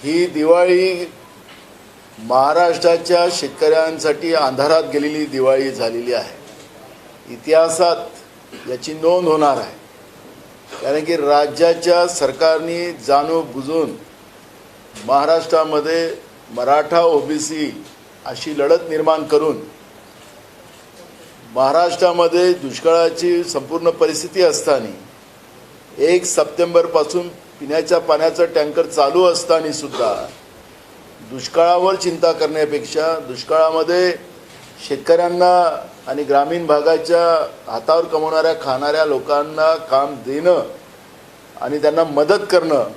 ही दिवाळी महाराष्ट्राच्या शेतकऱ्यांसाठी अंधारात गेलेली दिवाळी झालेली आहे। इतिहासात याची नोंद होणार आहे, कारण की राज्याच्या सरकारने जाणून-बुजून महाराष्ट्रामध्ये मराठा ओबीसी अशी लढत निर्माण करून महाराष्ट्रामध्ये दुष्काळाची संपूर्ण परिस्थिती असताना 1 सप्टेंबरपासून पिण्याच्या पाण्याचा टँकर चालू असताना सुद्धा दुष्काळावर चिंता करण्यापेक्षा दुष्काळामध्ये शेतकऱ्यांना आणि ग्रामीण भागाच्या हातावर कमवणाऱ्या खाणाऱ्या लोकांना काम देणं आणि त्यांना मदत करणं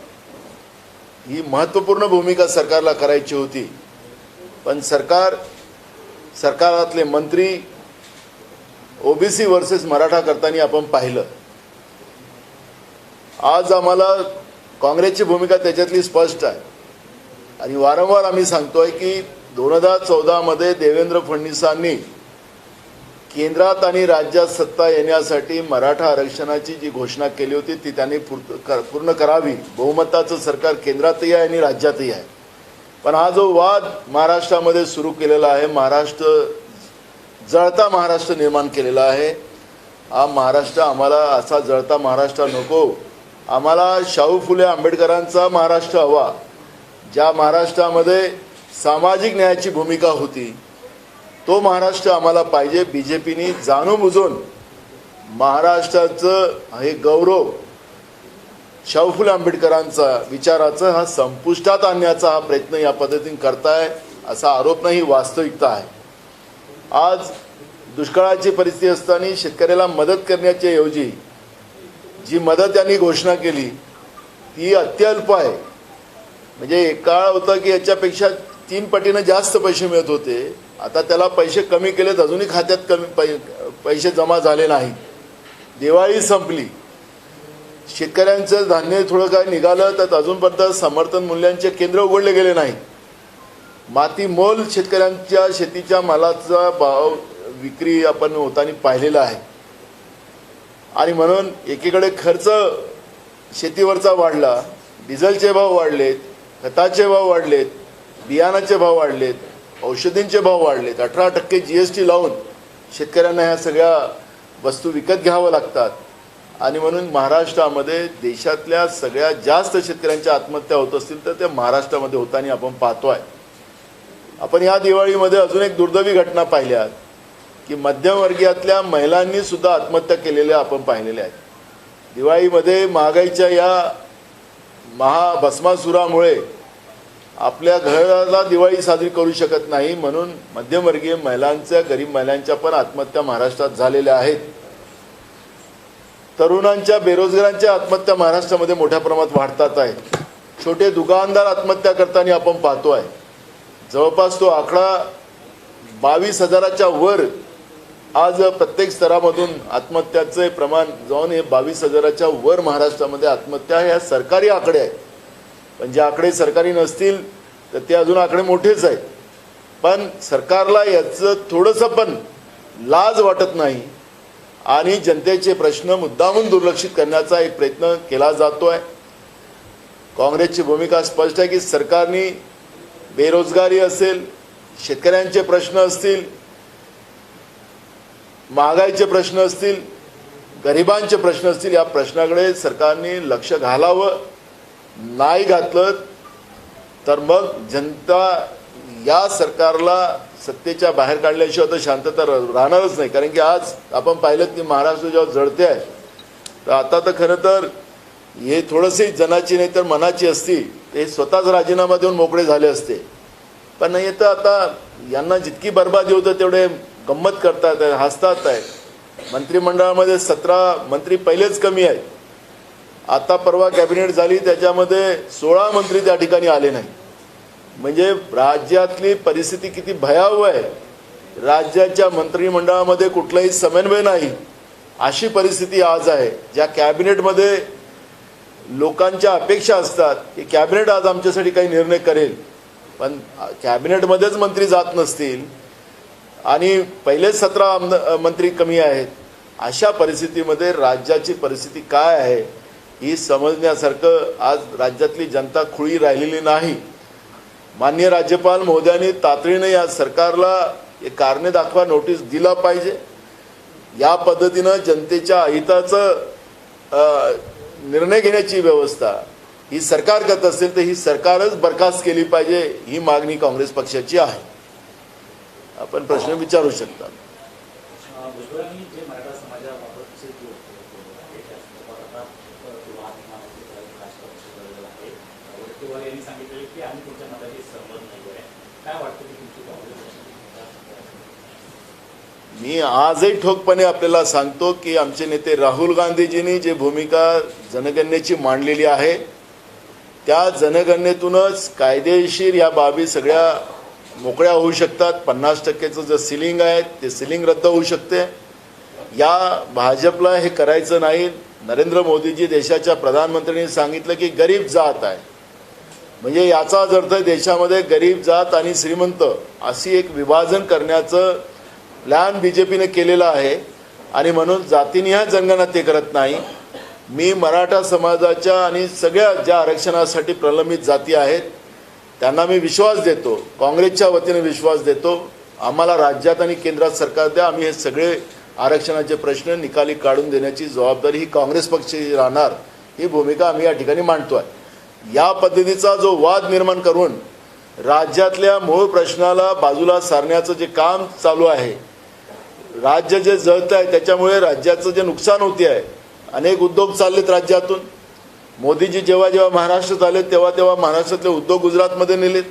ही महत्त्वपूर्ण भूमिका सरकारला करायची होती। पण सरकारातले मंत्री ओबीसी वर्सेस मराठा करताना आपण पाहिलं। आज आम्हाला काँग्रेसची भूमिका त्याच्यातली स्पष्ट आहे आणि वारंवार आम्ही सांगतोय की 2014 मध्ये देवेंद्र फडणवीसांनी केंद्रात आणि राज्यात सत्ता येण्यासाठी मराठा आरक्षणाची जी घोषणा केली होती ती त्यांनी पूर्ण करावी। बहुमताचं सरकार केंद्रातही आहे आणि राज्यातही आहे। पण हा जो वाद महाराष्ट्रामध्ये सुरू केलेला आहे, जळता महाराष्ट्र निर्माण केलेला आहे, हा महाराष्ट्र आम्हाला असा जळता महाराष्ट्र नको। आम्हाला शाहू फुले आंबेडकरांचा महाराष्ट्र हवा, ज्या महाराष्ट्रामध्ये सामाजिक न्यायाची भूमिका होती, तो महाराष्ट्र आम्हाला पाहिजे। बीजेपीने जाणून-बुजून महाराष्ट्राचं हे गौरव शाहू फुले आंबेडकरांचा विचाराचं हा संपुष्टात आणण्याचा हा प्रयत्न या पद्धतीने करताय, असा आरोप नाही, वास्तविकता आहे। आज दुष्काळाची परिस्थिती असताना शेतकऱ्याला मदत करण्याच्या ऐवजी जी मदत यांनी घोषणा केली ती अत्यल्प आहे। म्हणजे एक काळ होता की याच्यापेक्षा 3 पटीने जास्त पैसे मिळत होते, आता त्याला पैसे कमी केलेत, अजूनही खात्यात कमी पैसे जमा झाले नाहीत। दिवाळी संपली, शेतकऱ्यांचं धान्य थोडं काय निघालं तर अजूनपर्यंत समर्थन मूल्यांचे केंद्र उघडले गेले नाहीत। माती मोल शेतकऱ्यांच्या शेतीच्या मालाचा भाव विक्री आपण होताना पाहिलेला आहे आणि म्हणून एकीकडे खर्च शेतीवरचा वाढला, डिझेलचे भाव वाढलेत, खताचे भाव वाढलेत, बियाणाचे भाव वाढलेत, औषधींचे भाव वाढलेत, 18% GST लावून शेतकऱ्यांना ह्या सगळ्या वस्तू विकत घ्याव्या लागतात आणि म्हणून महाराष्ट्रामध्ये देशातल्या सगळ्यात जास्त शेतकऱ्यांच्या आत्महत्या होत असतील तर ते महाराष्ट्रामध्ये होताना आपण पाहतोय। आपण या दिवाळीमध्ये अजून एक दुर्दैवी घटना पाहिल्या की मध्यमवर्गीयातल्या महिलांनी सुद्धा आत्महत्या केलेल्या आपण पाहिलेल्या आहेत। दिवाळीमध्ये महागाईच्या या महाभस्मासुरामुळे आपल्या घराला दिवाळी साजरी करू शकत नाही, म्हणून मध्यमवर्गीय महिलांच्या, गरीब महिलांच्या पण आत्महत्या महाराष्ट्रात झालेल्या आहेत। तरुणांच्या, बेरोजगारांच्या आत्महत्या महाराष्ट्रामध्ये मोठ्या प्रमाणात वाढतात आहेत। छोटे दुकानदार आत्महत्या करताना आपण पाहतोय। जवळपास तो आकडा 22,000च्या वर आज प्रत्येक स्तरामधून आत्महत्याचे प्रमाण जाऊन हे 22,000च्या वर महाराष्ट्रामध्ये आत्महत्या ह्या सरकारी आकडे आहेत। पण जे आकडे सरकारी नसतील तर ते अजून आकडे मोठेच आहेत। पण सरकारला याचं थोडंसं पण लाज वाटत नाही आणि जनतेचे प्रश्न मुद्दामून दुर्लक्षित करण्याचा एक प्रयत्न केला जातोय। काँग्रेसची भूमिका स्पष्ट आहे की सरकारने बेरोजगारी असेल, शेतकऱ्यांचे प्रश्न असतील, महागाईचे प्रश्न असतील, गरिबांचे प्रश्न असतील, या प्रश्नाकडे सरकारने लक्ष घालावं। नाही घातलं तर मग जनता या सरकारला सत्तेच्या बाहेर काढल्याशिवाय तर शांतता राहणारच नाही। कारण की आज आपण पाहिलं की महाराष्ट्र जेव्हा जळते आहे तर आता तर खरं तर हे थोडंसे जनाची नाही तर मनाची असती ते स्वतःच राजीनामा देऊन मोकळे झाले असते। पण नाही तर आता यांना जितकी बर्बादी होतं तेवढे गंमत करतात, हसतात आहेत। मंत्रिमंडळामध्ये 17 मंत्री पहिलेच कमी आहेत, आता परवा कॅबिनेट झाली त्याच्यामध्ये 16 मंत्री त्या ठिकाणी आले नाही। म्हणजे राज्यातली परिस्थिती किती भयावह आहे। राज्याच्या मंत्रिमंडळामध्ये कुठलाही समन्वय नाही अशी परिस्थिती आज आहे। ज्या कॅबिनेटमध्ये लोकांच्या अपेक्षा असतात की कॅबिनेट आज आमच्यासाठी काही निर्णय करेल, पण कॅबिनेटमध्येच मंत्री जात नसतील आणि पहिले 17 मंत्री कमी आहेत, अशा परिस्थितीमध्ये राज्याची परिस्थिती काय आहे ही समजण्यासारखं आज राज्यातली जनता खुळी राहिलेली नाही। माननीय राज्यपाल महोदयांनी तातडीने या सरकारला एक कारणे दाखवा नोटीस दिला पाहिजे. या पद्धतीनं जनतेच्या हिताचं निर्णय घेण्याची व्यवस्था ही सरकार करत असेल तर ही सरकारच बरखास्त केली पाहिजे, ही मागणी काँग्रेस पक्षाची आहे. आपण प्रश्न विचारू शकता. मी आजही ठोकपणे आपल्याला सांगतो की आमचे नेते राहुल गांधीजींनी जे भूमिका जनगणनेची मांडलेली आहे त्या जनगणनेतूनच कायदेशीर या बाबी सगळ्या मोकळ्या होऊ शकतात. 50%चं जे सिलिंग आहे ते सिलिंग रद्द होऊ शकते. या भाजपला हे करायचं नाही. नरेंद्र मोदीजी देशाच्या प्रधानमंत्र्यांनी सांगितलं की गरीब जात आहे, म्हणजे याचाच अर्थ देशामध्ये गरीब जात आणि श्रीमंत अशी एक विभाजन करण्याचं प्लॅन बीजेपीने केलेला आहे आणि म्हणून जातीनिहाय जनगणना ते करत नाही. मी मराठा समाजाच्या आणि सगळ्या ज्या आरक्षणासाठी प्रलंबित जाती आहेत त्यांना मी विश्वास देतो, काँग्रेसच्या वतीने विश्वास देतो. आम्हाला राज्यात आणि केंद्रात सरकार द्या, आम्ही हे सगळे आरक्षणाचे प्रश्न निकाली काढून देण्याची जबाबदारी ही काँग्रेस पक्षाची राहणार, ही भूमिका आम्ही या ठिकाणी मांडतो आहे. या पद्धतीचा जो वाद निर्माण करून राज्यातल्या मूळ प्रश्नाला बाजूला सारण्याचं जे काम चालू आहे, राज्य जे जळत आहे त्याच्यामुळे राज्याचं जे नुकसान होते आहे, अनेक उद्योग चाललेत राज्यातून. मोदीजी जेव्हा महाराष्ट्रात आले तेव्हा महाराष्ट्रातले उद्योग गुजरातमध्ये नेलेत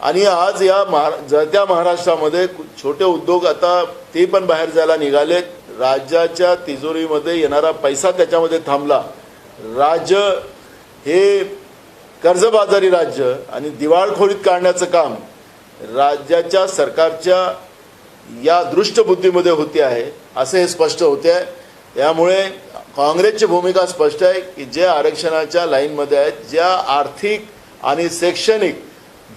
आणि आज या जळत्या महाराष्ट्रामध्ये छोटे उद्योग आता ते पण बाहेर जायला निघालेत. राज्याच्या तिजोरीमध्ये येणारा पैसा त्याच्यामध्ये थांबला. राज्य हे कर्जबाजारी राज्य आणि दिवाळखोरीत काढण्याचं काम राज्याच्या सरकारच्या या दृष्टबुद्धीमध्ये होते आहे, असे हे स्पष्ट होते आहे. त्यामुळे काँग्रेसची भूमिका स्पष्ट आहे की जे आरक्षणाच्या लाईनमध्ये आहेत, ज्या आर्थिक आणि शैक्षणिक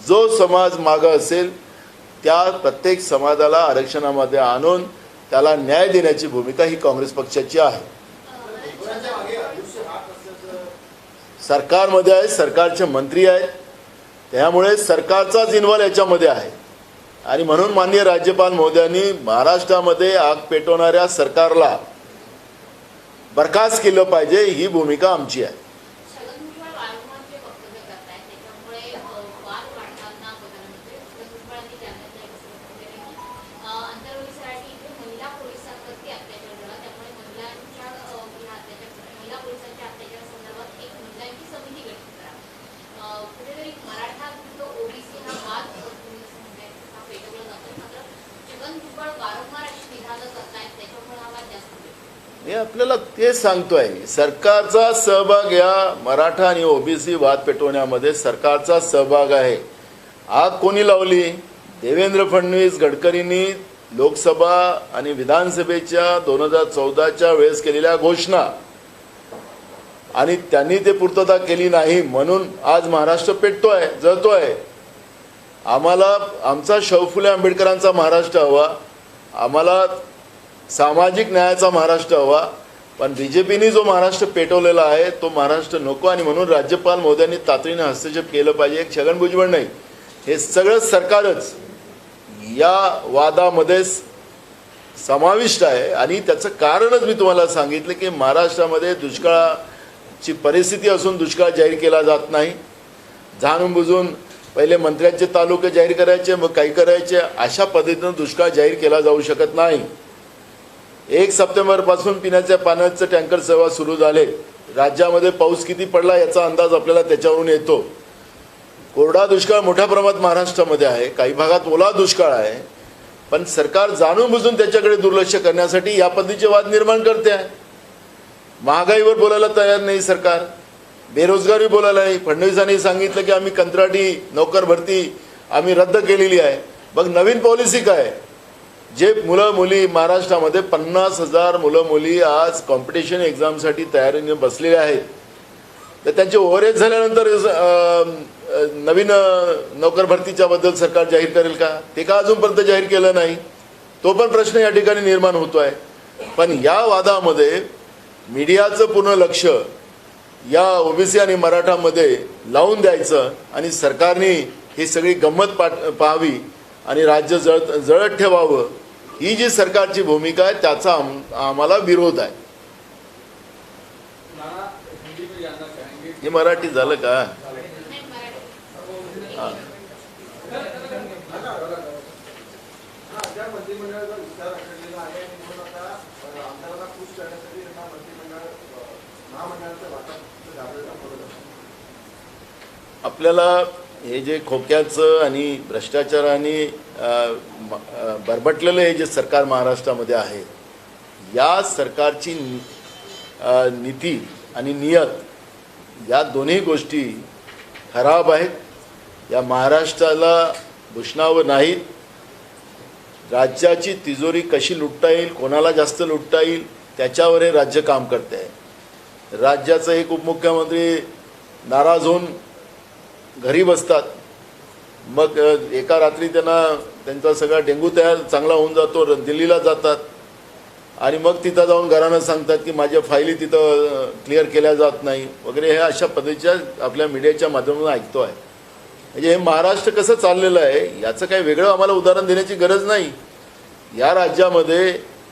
जो समाज मागं असेल त्या प्रत्येक समाजाला आरक्षणामध्ये आणून त्याला न्याय देण्याची भूमिका ही काँग्रेस पक्षाची आहे. सरकारमध्ये आहे, सरकारचे मंत्री आहेत, त्यामुळे सरकारचाच इन्व्हॉल्व याच्यामध्ये आहे आणि म्हणून माननीय राज्यपाल महोदयांनी महाराष्ट्रामध्ये आग पेटवणाऱ्या सरकारला बरखास्त केलं पाहिजे, ही भूमिका आमची आहे. मी आपल्याला ते सांगतोय, सरकारचा सहभाग या मराठा आणि ओबीसी वाद पेटवण्यामध्ये सरकारचा सहभाग आहे. आग कोणी लावली? देवेंद्र फडणवीस गडकरींनी लोकसभा आणि विधानसभेच्या 2014च्या वेळेस केलेल्या घोषणा आणि त्यांनी ते पूर्तता केली नाही म्हणून आज महाराष्ट्र पेटतोय, जळतोय. आम्हाला आमचा शाहू फुले आंबेडकरांचा महाराष्ट्र हवा, आम्हाला सामाजिक न्यायाचा महाराष्ट्र हवा, पण बीजेपीने जो महाराष्ट्र पेटवलेला आहे तो महाराष्ट्र नको आणि म्हणून राज्यपाल महोदयांनी तातडीने हस्तक्षेप केलं पाहिजे. एक छगन भुजबळ नाही, हे सगळं सरकारच या वादामध्ये समाविष्ट आहे आणि त्याचं कारणच मी तुम्हाला सांगितलं की महाराष्ट्रामध्ये दुष्काळाची परिस्थिती असून दुष्काळ जाहीर केला जात नाही. जाणून बुजून पहिले मंत्र्यांचे तालुके जाहीर करायचे, मग काही करायचे, अशा पद्धतीनं दुष्काळ जाहीर केला जाऊ शकत नाही. 1 सप्टेंबरपासून पिण्याच्या पाण्याचं टँकर सेवा सुरू झाले. राज्यामध्ये पाऊस किती पडला याचा अंदाज आपल्याला त्याच्यावरून येतो. कोरडा दुष्काळ मोठ्या प्रमाणात महाराष्ट्रामध्ये आहे, काही भागात ओला दुष्काळ आहे, पण सरकार जाणून बुजून त्याच्याकडे दुर्लक्ष करण्यासाठी या पद्धतीचे वाद निर्माण करते आहे. महागाईवर बोलायला तयार नाही सरकार, बेरोजगारी बोलायला नाही. फडणवीसांनी सांगितलं की आम्ही कंत्राटी नोकर भरती आम्ही रद्द केलेली आहे. मग नवीन पॉलिसी काय? जे मुलं मुली महाराष्ट्रामध्ये 50,000 मुलं मुली आज कॉम्पिटिशन एक्झामसाठी तयारीने बसलेले आहेत, तर त्यांचे ओव्हरेज झाल्यानंतर नवीन नोकर भरतीच्याबद्दल सरकार जाहीर करेल का? ते का अजूनपर्यंत जाहीर केलं नाही? तो पण प्रश्न या ठिकाणी निर्माण होतो आहे. पण या वादामध्ये मीडियाचं पूर्ण लक्ष या ओबीसी आणि मराठामध्ये लावून द्यायचं आणि सरकारने ही सगळी गंमत पाहावी आणि राज्य जळत ठेवावं, ही जी सरकारची भूमिका आहे त्याचा आम्हाला विरोध आहे. हे मराठी झालं का? आपल्याला हे जे खोक्याचं आणि भ्रष्टाचाराने बरबटलेलं हे जे सरकार महाराष्ट्रामध्ये आहे, या सरकारची नीती आणि नियत या दोन्ही गोष्टी खराब आहेत. या महाराष्ट्राला भूषणावं नाहीत. राज्याची तिजोरी कशी लुटता येईल, कोणाला जास्त लुटता येईल त्याच्यावर हे राज्य काम करते आहे. राज्याचा एक उपमुख्यमंत्री नाराज होऊन घरी बसतात, मग एका रात्री त्यांचा सगळा डेंगू चांगला होऊन जातो, दिल्लीला जातात आणि मग तिथं जाऊन घरानं सांगतात की माझ्या फायली तिथं क्लिअर केल्या जात नाही वगैरे. हे अशा पद्धतीच्या आपल्या मीडियाच्या माध्यमातून ऐकतो आहे. म्हणजे हे महाराष्ट्र कसं चाललेलं आहे याचं काही वेगळं आम्हाला उदाहरण देण्याची गरज नाही. या राज्यामध्ये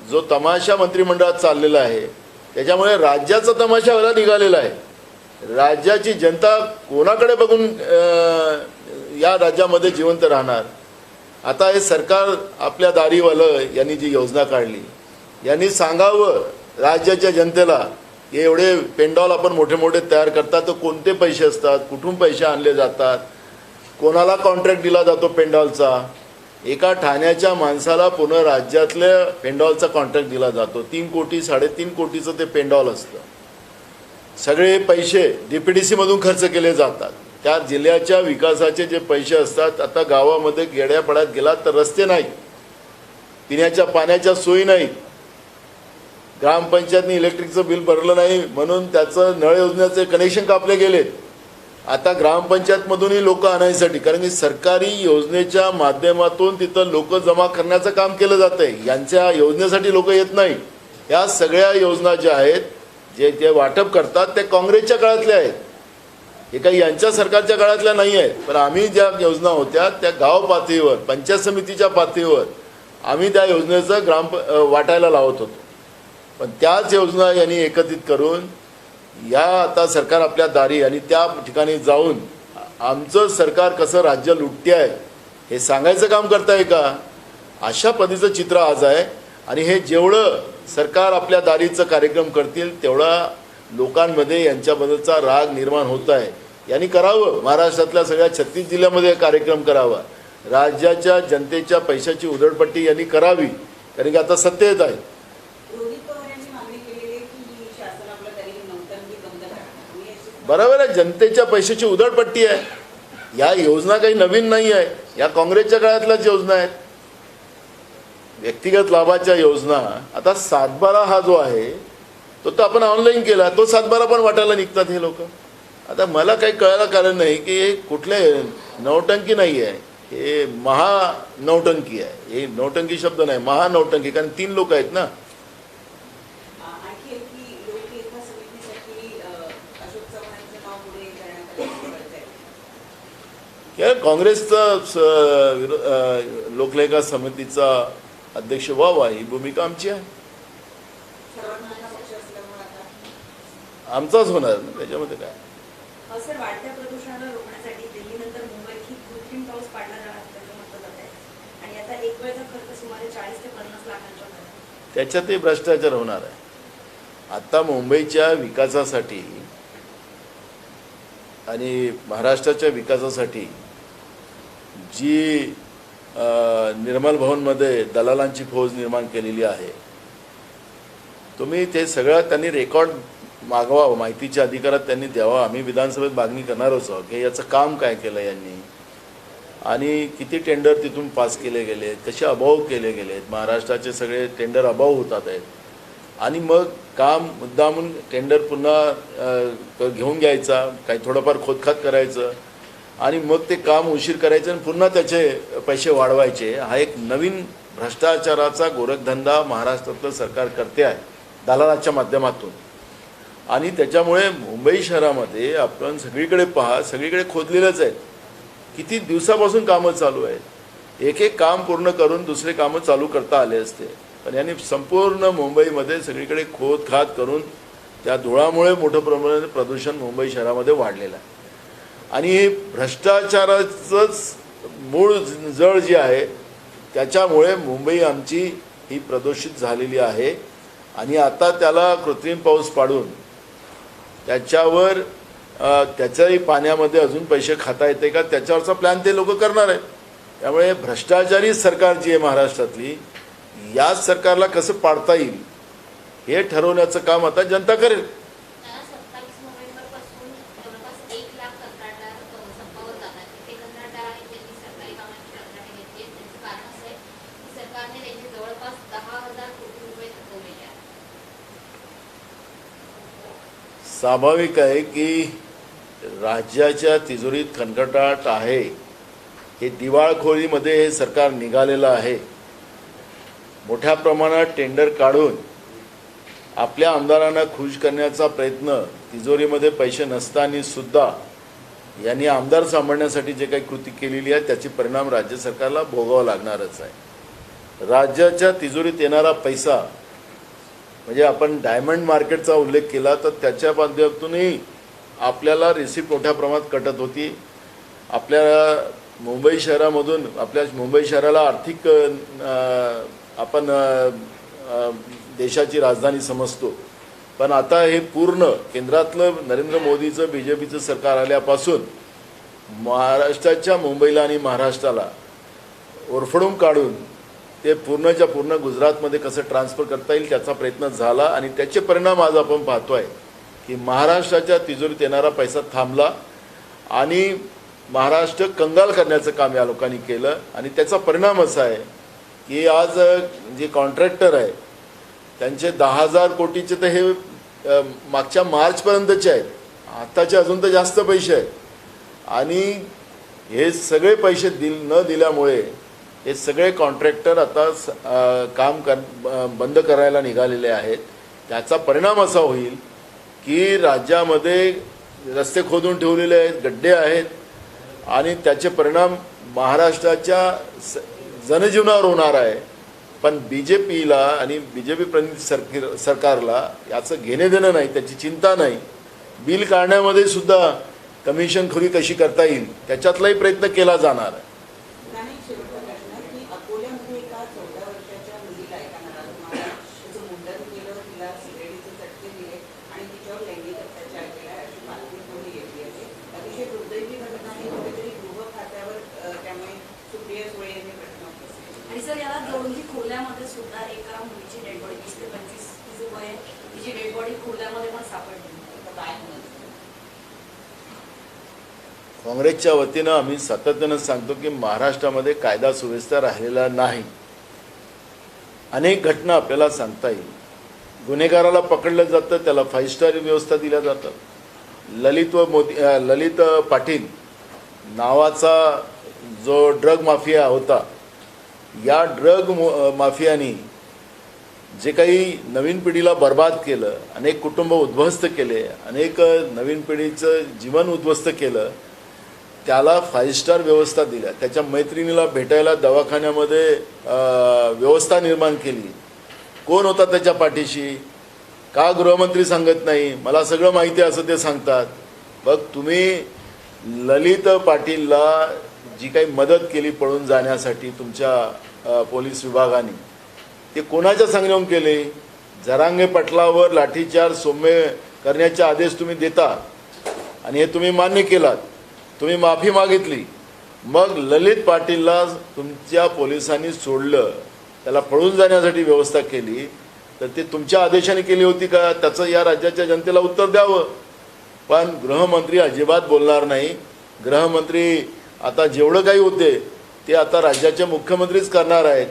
जो तमाशा मंत्रिमंडळात चाललेला आहे त्याच्यामुळे राज्याचा तमाशा व्हायला निघालेला आहे. राज्याची जनता कोणाकडे बघून या राज्यामध्ये जिवंत राहणार? आता हे सरकार आपल्या दारीवालं यांनी जी योजना काढली, यांनी सांगावं राज्याच्या जनतेला की एवढे पेंडॉल आपण मोठे मोठे तयार करतात, तर कोणते पैसे असतात, कुठून पैसे आणले जातात, कोणाला कॉन्ट्रॅक्ट दिला जातो पेंडॉलचा. एका ठाण्याच्या माणसाला पूर्ण राज्यातल्या पेंडॉलचा कॉन्ट्रॅक्ट दिला जातो. 3 कोटी 3.5 कोटीचं ते पेंडॉल असतं. सगळे पैसे DPDC मधून खर्च केले जातात. त्या जिल्ह्याच्या विकासाचे जे पैसे असतात, आता गावामध्ये गेड्यापाड्यात गेलात तर रस्ते नाहीत, पिण्याच्या पाण्याच्या सोयी नाहीत, ग्रामपंचायतनी इलेक्ट्रिकचं बिल भरलं नाही म्हणून त्याचं नळ योजनेचे कनेक्शन कापले गेलेत. आता ग्रामपंचायतमधूनही लोक आणायसाठी, कारण की सरकारी योजनेच्या माध्यमातून तिथं लोक जमा करण्याचं काम केलं जातं आहे. यांच्या योजनेसाठी लोक येत नाही. या सगळ्या योजना ज्या आहेत जे ते वाटप करतात ते काँग्रेसच्या काळातल्या आहेत, हे काही यांच्या सरकारच्या काळातल्या नाही आहेत. पण आम्ही ज्या योजना होत्या त्या गाव पातळीवर, पंचायत समितीच्या पातळीवर आम्ही त्या योजनेचं वाटायला लावत होतो. पण त्याच योजना यांनी एकत्रित करून या आता सरकार आपल्या दारी आणि त्या ठिकाणी जाऊन आमचं सरकार कसं राज्य लुटते आहे हे सांगायचं काम करताय का? अशा पद्धतीचं चित्र आज आहे. आणि हे जेवढं सरकार आपल्या दारीचं कार्यक्रम करतील तेवढा लोकांमध्ये यांच्याबद्दलचा राग निर्माण होत आहे. यांनी करावं, महाराष्ट्रातल्या सगळ्या 36 जिल्ह्यामध्ये कार्यक्रम करावा. राज्याच्या जनतेच्या पैशाची उधळपट्टी यांनी करावी, कारण की आता सत्तेत आहे. बरोबर आहे, जनतेच्या पैशाची उधळपट्टी आहे. या योजना काही नवीन नाही आहे, या काँग्रेसच्या काळातल्याच योजना आहेत. व्यक्तिगत लाभाच्या योजना. आता 7/12 हा जो आहे तो आपण ऑनलाईन केला, तो 7/12 पण वाटायला निघतात हे लोक. आता मला काही कळायला कारण नाही की हे कुठले नौटंकी नाही आहे, हे महानौटंकी आहे. हे नौटंकी शब्द नाही, महानौटंकी, कारण 3 लोक आहेत ना. काँग्रेसचा लोकलेखा समितीचा अध्यक्ष व्हावा ही भूमिका आमची आहे. आमचाच होणार ना, त्याच्यामध्ये काय. सर, वाढत्या प्रदूषणाला रोखण्यासाठी दिल्लीनंतर मुंबईत कृत्रिम पाऊस पाडला जाणार असल्याचं म्हटलं जात आहे. आणि आता एक वेळचा खर्च सुमारे 40 ते 50 लाखांच्या मध्ये. त्याच्यातही भ्रष्टाचार होणार आहे. आता मुंबईच्या विकासासाठी आणि महाराष्ट्राच्या विकासासाठी जी निर्मल भवनमध्ये दलालांची फौज निर्माण केलेली आहे, तुम्ही ते सगळं त्यांनी रेकॉर्ड मागवा, माहितीच्या अधिकारात त्यांनी द्यावा. आम्ही विधानसभेत मागणी करणारच आहोत की याचं काम काय केलं यांनी आणि किती टेंडर तिथून पास केले गेले, कसे अभाव केले गेलेत. महाराष्ट्राचे सगळे टेंडर अभाव होतात आहेत आणि मग काम मुद्दामून टेंडर पुन्हा घेऊन घ्यायचा, काही थोडंफार खोदखात करायचं आणि मग ते काम उशीर करायचं आणि पुन्हा त्याचे पैसे वाढवायचे. हा एक नवीन भ्रष्टाचाराचा गोरखधंदा महाराष्ट्रातलं सरकार करते आहे दलालाच्या माध्यमातून. आणि त्याच्यामुळे मुंबई शहरामध्ये आपण सगळीकडे पहा, सगळीकडे खोदलेलंच आहे. किती दिवसापासून कामं चालू आहेत. एक एक काम पूर्ण करून दुसरे कामं चालू करता आले असते, पण यांनी संपूर्ण मुंबईमध्ये सगळीकडे खोदखाद करून त्या धुळामुळे मोठ्या प्रमाणात प्रदूषण मुंबई शहरामध्ये वाढलेलं आहे. आणि हे भ्रष्टाचाराचंच मूळ जळ जी आहे त्याच्यामुळे मुंबई आमची ही प्रदूषित झालेली आहे. आणि आता त्याला कृत्रिम पाऊस पाडून त्याच्यावर त्याच्याही पाण्यामध्ये अजून पैसे खाता येते का त्याच्यावरचा प्लॅन ते लोक करणार आहेत. त्यामुळे भ्रष्टाचारी सरकार जी आहे महाराष्ट्रातली, या सरकारला कसं पाडता येईल हे ठरवण्याचं काम आता जनता करेल. 27 नोव्हेंबरपासून जवळपास 1 लाख कंत्राटदार संपावर जातात. ते कंत्राटदार आहेत त्यांनी सरकारी कामांची कंत्राटे घेतली आहेत. त्याचं कारण असं आहे की सरकारने त्यांचे जवळपास 10,000 कोटी रुपये थकवलेले आहेत. स्वाभाविक आहे की राज्याच्या तिजोरीत खणखटाट आहे. हे दिवाळखोरीमध्ये हे सरकार निघालेलं आहे. मोठ्या प्रमाणात टेंडर काढून आपल्या आमदारांना खुश करण्याचा प्रयत्न, तिजोरीमध्ये पैसे नसताना सुद्धा यांनी आमदार सांभाळण्यासाठी जे काही कृती केलेली आहे त्याचे परिणाम राज्य सरकारला भोगावा लागणारच आहे. राज्याच्या तिजोरीत येणारा पैसा म्हणजे आपण डायमंड मार्केटचा उल्लेख केला तर त्याच्या माध्यमातूनही आपल्याला रिसिप्ट मोठ्या प्रमाणात कटत होती. आपल्या मुंबई शहरामधून आपल्या मुंबई शहराला आर्थिक आपण देशाची राजधानी समजतो, पण आता हे पूर्ण केंद्रातलं नरेंद्र मोदीचं BJPचं सरकार आल्यापासून महाराष्ट्राच्या मुंबईला आणि महाराष्ट्राला ओरफडून काढून ते पूर्णच्या पूर्ण गुजरातमध्ये कसं ट्रान्सफर करता येईल त्याचा प्रयत्न झाला. आणि त्याचे परिणाम आज आपण पाहतोय की महाराष्ट्राच्या तिजोरीत येणारा पैसा थांबला आणि महाराष्ट्र कंगाल करण्याचं काम या लोकांनी केलं. आणि त्याचा परिणाम असा आहे की आज जे कॉन्ट्रॅक्टर आहे त्यांचे 10,000 कोटीचे तर हे मागच्या मार्चपर्यंतचे आहेत, आत्ताचे अजून तर जास्त पैसे आहेत. आणि हे सगळे पैसे न दिल्यामुळे हे सगळे कॉन्ट्रॅक्टर आता काम बंद करायला निघालेले आहेत. त्याचा परिणाम असा होईल की राज्यामध्ये रस्ते खोदून ठेवलेले आहेत, गड्डे आहेत आणि त्याचे परिणाम महाराष्ट्राच्या जनजीवनावर होणार आहे. पण BJPला आणि BJP प्रणित सरकारला याचं घेणे देणं नाही, त्याची चिंता नाही. बिल काढण्यामध्ये सुद्धा कमिशनखोरी कशी करता येईल त्याच्यातलाही प्रयत्न केला जाणार आहे. अकोल्यामध्ये एका 14 वर्षाच्या मुलीला एका नराधमाने तिचं मुंडन केलं, तिला सिगरेटीचे चटके दिले आणि तिच्यावर लैंगिक अत्याचार केला अशी बातमी पुढे येते आहे. अतिशय दुर्दैवी घटना ही कुठेतरी गृह खात्यावर त्यामुळे सुप्रिया सुळे यांनी घटना उपस्थित. आणि सर याला जोडून खोल्यामध्ये सुद्धा एका मुलीची डेड बॉडी 20 ते 25 तिचं वय आहे, तिची डेड बॉडी खोल्यामध्ये पण सापडली. काय म्हणत काँग्रेसच्या वतीनं आम्ही सातत्यानं सांगतो की महाराष्ट्रामध्ये कायदा सुव्यवस्था राहिलेला नाही. अनेक घटना आपल्याला सांगता येईल. गुन्हेगाराला पकडलं जातं, त्याला 5 स्टार व्यवस्था दिल्या जातात. ललित पाटील नावाचा जो ड्रग माफिया होता, या ड्रग माफियानी जे काही नवीन पिढीला बर्बाद केलं, अनेक कुटुंब उद्ध्वस्त केले, अनेक नवीन पिढीचं जीवन उद्ध्वस्त केलं, त्याला 5 स्टार व्यवस्था दिल्या. त्याच्या मैत्रिणीला भेटायला दवाखान्यामध्ये व्यवस्था निर्माण केली. कोण होता त्याच्या पाठीशी? का गृहमंत्री सांगत नाही? मला सगळं माहिती आहे असं ते सांगतात. बघ, तुम्ही ललित पाटीलला जी काही मदत केली पळून जाण्यासाठी तुमच्या पोलीस विभागाने, ते कोणाच्या सांगण्यावरून केले? जरांगे पाटलावर लाठीचार्ज सौम्य करण्याचे आदेश तुम्ही देता आणि हे तुम्ही मान्य केलात, तुम्ही माफी मागितली. मग ललित पाटीलला तुमच्या पोलिसांनी सोडलं, त्याला पळून जाण्यासाठी व्यवस्था केली, तर ते तुमच्या आदेशाने केली होती का? त्याचं या राज्याच्या जनतेला उत्तर द्यावं. पण गृहमंत्री अजिबात बोलणार नाही. गृहमंत्री आता जेवढं काही होते ते आता राज्याचे मुख्यमंत्रीच करणार आहेत,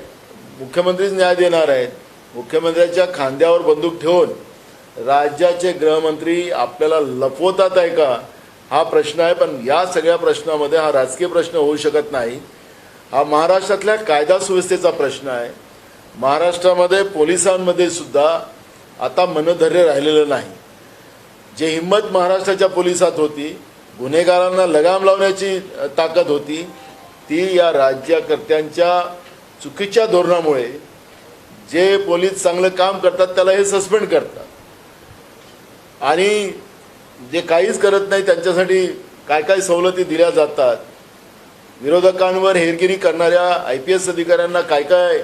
मुख्यमंत्रीच न्याय देणार आहेत. मुख्यमंत्र्यांच्या खांद्यावर बंदूक ठेवून राज्याचे गृहमंत्री आपल्याला लपवतात आहे का हा प्रश्न आहे. पण या सगळ्या प्रश्नामध्ये हा राजकीय प्रश्न होऊ शकत नाही. हा महाराष्ट्रातल्या कायदा सुव्यवस्थेचा प्रश्न आहे. महाराष्ट्रामध्ये पोलिसांमध्ये सुद्धा आता मनधैर्य राहिलेलं नाही. जे हिंमत महाराष्ट्राच्या पोलिसात होती गुन्हेगारांना लगाम लावण्याची ताकद होती, ती या राज्यकर्त्यांच्या चुकीच्या धोरणामुळे जे पोलीस चांगलं काम करतात त्याला हे सस्पेंड करतात आणि जे काहीच करत नाही त्यांच्यासाठी काय काय सवलती दिल्या जातात. विरोधकांवर हेरगिरी करणाऱ्या IPS अधिकाऱ्यांना काय काय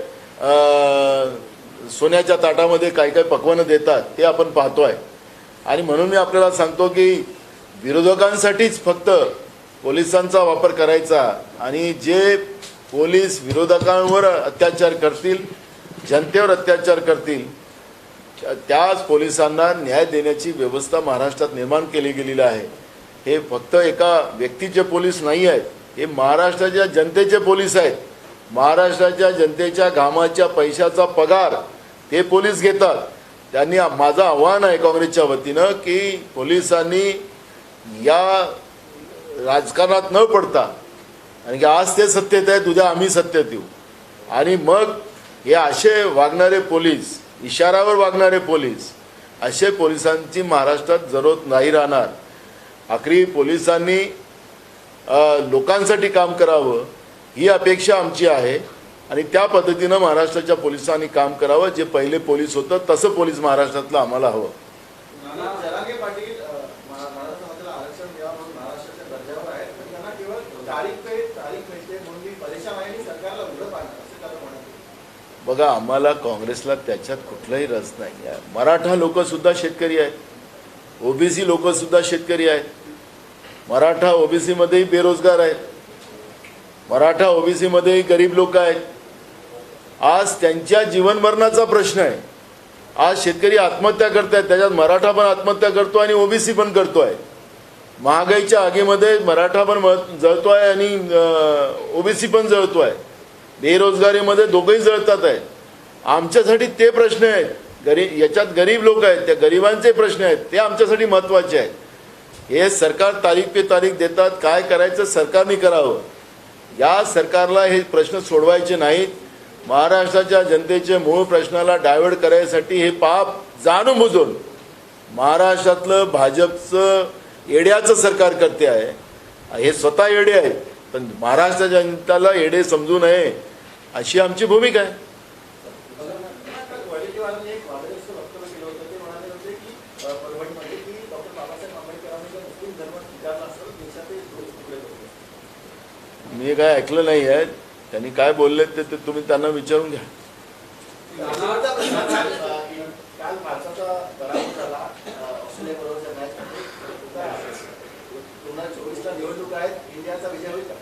सोन्याच्या ताटामध्ये काय काय पक्वानं देतात ते आपण पाहतो आहे. आणि म्हणून मी आपल्याला सांगतो की विरोधकांसाठीच फक्त पोलिसांचा वापर करायचा आणि जे पोलीस विरोधकांवर अत्याचार करतील, जनतेवर अत्याचार करतील, त्याच पोलिसांना न्याय देण्याची व्यवस्था महाराष्ट्रात निर्माण केली गेलेली आहे. हे फक्त एका व्यक्तीचे पोलीस नाही आहेत, हे महाराष्ट्राच्या जनतेचे पोलीस आहेत. महाराष्ट्राच्या जनतेच्या घामाच्या पैशाचा पगार ते पोलीस घेतात. त्यांनी माझं आव्हान आहे काँग्रेसच्या वतीनं की पोलिसांनी या राजकारणात न पडता, आणि की आज ते सत्तेत आहेत उद्या आम्ही सत्तेत येऊ, आणि मग हे असे वागणारे पोलीस, इशारावर वागणारे पोलीस, असे पोलिसांची महाराष्ट्रात जरूरत नाही राहणार. आखरी पोलिसांनी लोकांसाठी काम करावं ही अपेक्षा आमची आहे आणि त्या पद्धतीनं महाराष्ट्राच्या पोलिसांनी काम करावं. जे पहिले पोलीस होतं तसं पोलीस महाराष्ट्रातलं आम्हाला हवं. जरांगे पाटील महाराष्ट्रामध्ये आरक्षण द्यावं म्हणून महाराष्ट्राच्या दर्जावर आहेत, पण त्यांना केवळ तारीख मिळते म्हणून मी परेशान आहे आणि सरकारला उघडं पाडणार असं त्याला म्हणत. बघा, आम्हाला काँग्रेसला त्याच्यात कुठलाही रस नाही आहे. मराठा लोक सुद्धा शेतकरी आहेत, OBC लोक सुद्धा शेतकरी आहेत, मराठा OBC मध्येही बेरोजगार आहेत, मराठा OBC मध्येही गरीब लोक आहेत. आज त्यांच्या जीवनमरणाचा प्रश्न आहे. आज शेतकरी आत्महत्या करत आहेत, त्याच्यात मराठा पण आत्महत्या करतो आणि OBC पण करतो आहे. महागाईच्या आगीमध्ये मराठा पण जळतो आहे आणि OBC पण जळतो आहे. बेरोजगारीमध्ये दोघंही जळतात आहेत. आमच्यासाठी ते प्रश्न आहेत. याच्यात गरीब लोक आहेत, त्या गरिबांचे प्रश्न आहेत, ते आमच्यासाठी महत्त्वाचे आहेत. हे सरकार तारीख पे तारीख देतात, काय करायचं सरकारने करावं. या सरकारला हे प्रश्न सोडवायचे नाहीत. महाराष्ट्राच्या जनतेचे मूळ प्रश्नाला डायव्हर्ट करायसाठी हे पाप जाणून बुजून महाराष्ट्रातलं भाजपचं येड्याचं सरकार करते आहे. हे स्वतः येडे आहेत, पण महाराष्ट्राच्या जनतेला येडे समजू नये अशी आमची भूमिका आहे. वडेट्टीवारांनी एक वादग्रस्त वक्तव्य केलं होतं. ते म्हणाले होते की परभणीमध्ये की डॉक्टर बाबासाहेब आंबेडकरांनी जर मुस्लिम धर्म स्वीकारला असेल देशाचे तुकडे होते. मी काय ऐकलं नाही आहे. त्यांनी काय बोलले ते तुम्ही त्यांना विचारून घ्या. काल भारताचा पराभव झाला ऑस्ट्रेलियाबरोबरच्या मॅचमध्ये. 2024ला निवडणूक आहेत, इंडियाचा विजय होईल का?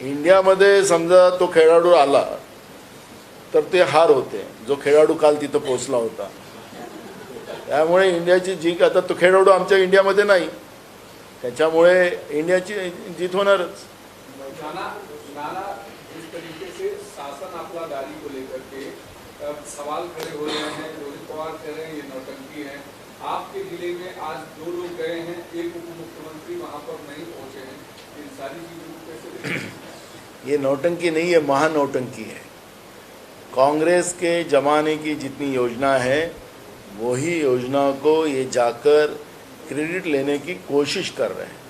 इंडियामध्ये समजा तो खेळाडू आला तर ते हार होते, जो खेळाडू काल तिथं पोहोचला होता. त्यामुळे इंडियाची जीत, आता तो खेळाडू आमच्या इंडियामध्ये नाही, त्याच्यामुळे इंडियाची जीत होणारच. इस तरीके से शासन आपला गाड़ी को लेकर के सवाल खड़े हो रहे हैं. रोहित पवार कह रहे हैं ये नौटंकी है. आपके जिले में आज 2 लोग गए हैं, एक उप मुख्यमंत्री वहां पर नहीं पहुंचे हैं. इन सारी चीजों को कैसे? ये नौटंकी नहीं है, महानौटंकी है. कांग्रेस के जमाने की जितनी योजना है वही योजना को ये जाकर क्रेडिट लेने की कोशिश कर रहे हैं,